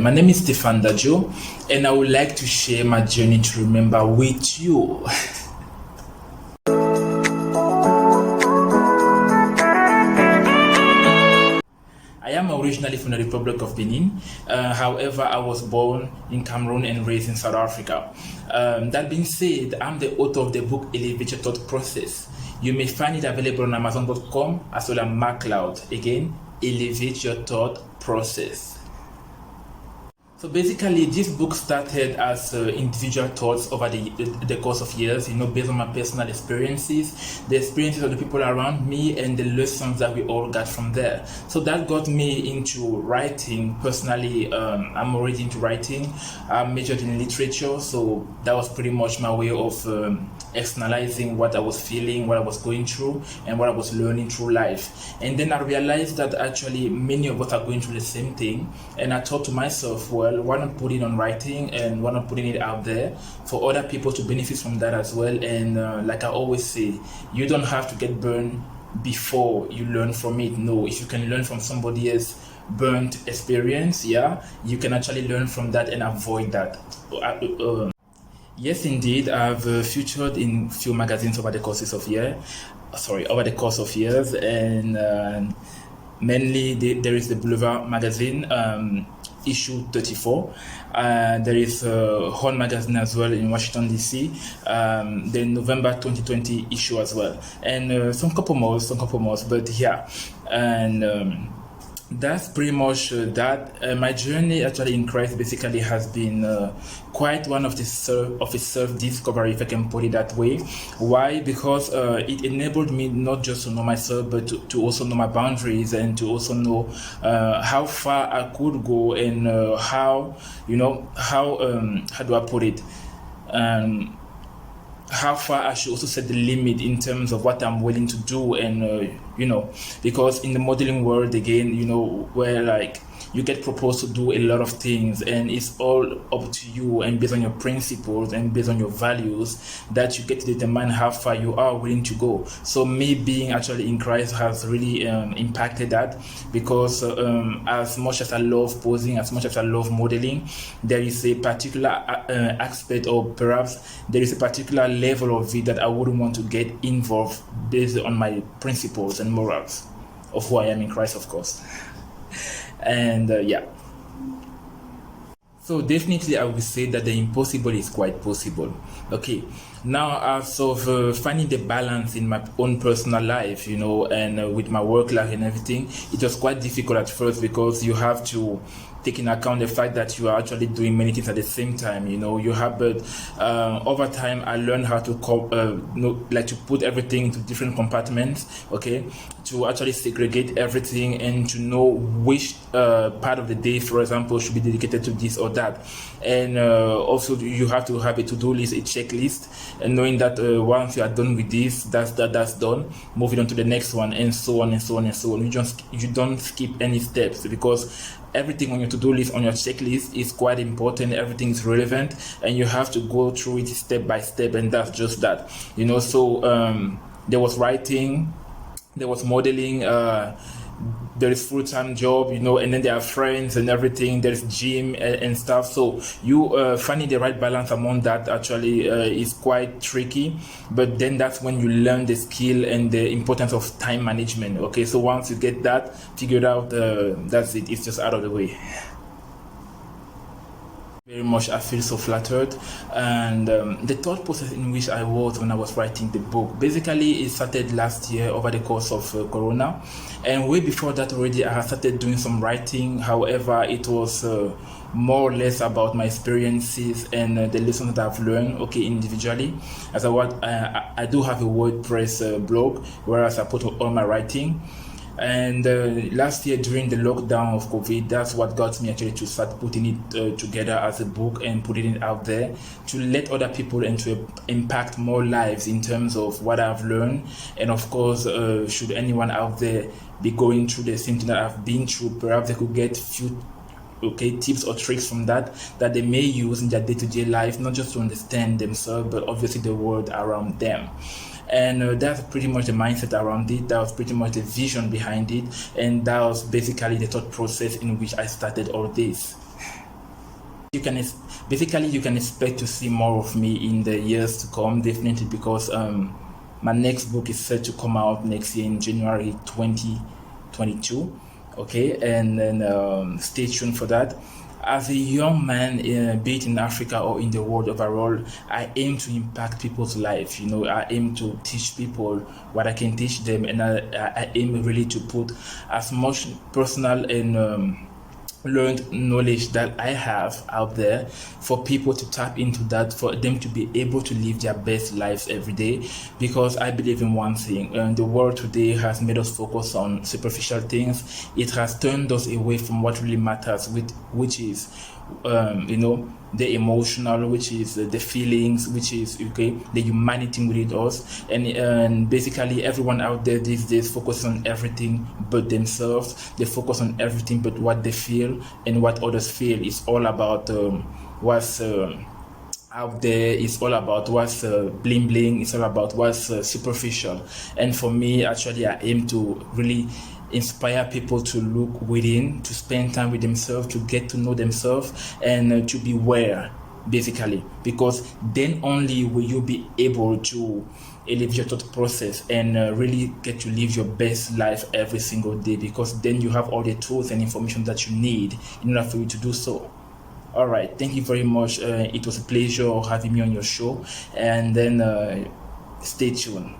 My name is Stephane Dadjo, and I would like to share my journey to remember with you. I am originally from the Republic of Benin. However, I was born in Cameroon and raised in South Africa. That being said, I'm the author of the book Elevate Your Thought Process. You may find it available on Amazon.com as well as MacLeod. Again, Elevate Your Thought Process. So basically, this book started as individual thoughts over the course of years, based on my personal experiences, the experiences of the people around me, and the lessons that we all got from there. So that got me into writing. Personally, I'm already into writing. I majored in literature, so that was pretty much my way of externalizing what I was feeling, what I was going through, and what I was learning through life. And then I realized that actually many of us are going through the same thing, and I thought to myself, well, why not put it on writing and why not putting it out there for other people to benefit from that as well. And like I always say, you don't have to get burned before you learn from it. No, if you can learn from somebody else's burnt experience, you can actually learn from that and avoid that. Yes, indeed, I've featured in few magazines over the course of years, and mainly there is the Boulevard magazine, issue 34. There is Horn magazine as well in Washington DC, the November 2020 issue as well, and some couple more, but yeah, and that's pretty much that. My journey actually in Christ basically has been quite one of a self-discovery, if I can put it that way. Why? Because it enabled me not just to know myself, but to also know my boundaries and to also know how far I could go and how do I put it? How far I should also set the limit in terms of what I'm willing to do, and because in the modeling world again, where like you get proposed to do a lot of things, and it's all up to you and based on your principles and based on your values that you get to determine how far you are willing to go. So me being actually in Christ has really impacted that, because as much as I love posing, as much as I love modeling, there is a particular aspect, or perhaps there is a particular level of it that I wouldn't want to get involved based on my principles and morals of who I am in Christ, of course. And so definitely I would say that the impossible is quite possible. Okay, now as of finding the balance in my own personal life, and with my work life and everything, it was quite difficult at first, because you have to take into account the fact that you are actually doing many things at the same time. But over time I learned how to to put everything into different compartments, okay, to actually segregate everything and to know which part of the day, for example, should be dedicated to this or that. And also you have to have a to-do list, a checklist, and knowing that once you are done with this, that's done, moving on to the next one, and so on and so on and so on. You don't skip any steps, because everything on your to-do list, on your checklist, is quite important. Everything is relevant, and you have to go through it step by step, and that's just that. So there was writing, there was modeling, there is full-time job, and then there are friends and everything, there's gym and stuff. So you finding the right balance among that actually is quite tricky, but then that's when you learn the skill and the importance of time management. Okay, so once you get that figured out, that's it, it's just out of the way. Very much, I feel so flattered. And the thought process in which I was when I was writing the book, basically it started last year over the course of Corona, and way before that already I had started doing some writing. However, it was more or less about my experiences and the lessons that I've learned, okay, individually. As I do have a WordPress blog where I put all my writing. And last year during the lockdown of COVID, that's what got me actually to start putting it together as a book and putting it out there to let other people and to impact more lives in terms of what I've learned. And of course, should anyone out there be going through the same thing that I've been through, perhaps they could get few tips or tricks from that they may use in their day-to-day life, not just to understand themselves, but obviously the world around them. And that's pretty much the mindset around it. That was pretty much the vision behind it, and that was basically the thought process in which I started all this. Basically you can expect to see more of me in the years to come, definitely, because my next book is set to come out next year in January 2022. Okay, and then stay tuned for that. As a young man, be it in Africa or in the world overall, I aim to impact people's life. I aim to teach people what I can teach them, and I aim really to put as much personal and learned knowledge that I have out there for people to tap into that, for them to be able to live their best lives every day. Because I believe in one thing, the world today has made us focus on superficial things. It has turned us away from what really matters, which is the emotional, which is the feelings, which is the humanity within us. And basically everyone out there these days focuses on everything but themselves. They focus on everything but what they feel and what others feel. It's all about what's out there. It's all about what's bling bling. It's all about what's superficial. And for me, actually, I aim to really inspire people to look within, to spend time with themselves, to get to know themselves, and to beware, basically, because then only will you be able to elevate your thought process and really get to live your best life every single day, because then you have all the tools and information that you need in order for you to do so. All right, thank you very much. It was a pleasure having me on your show, and then stay tuned.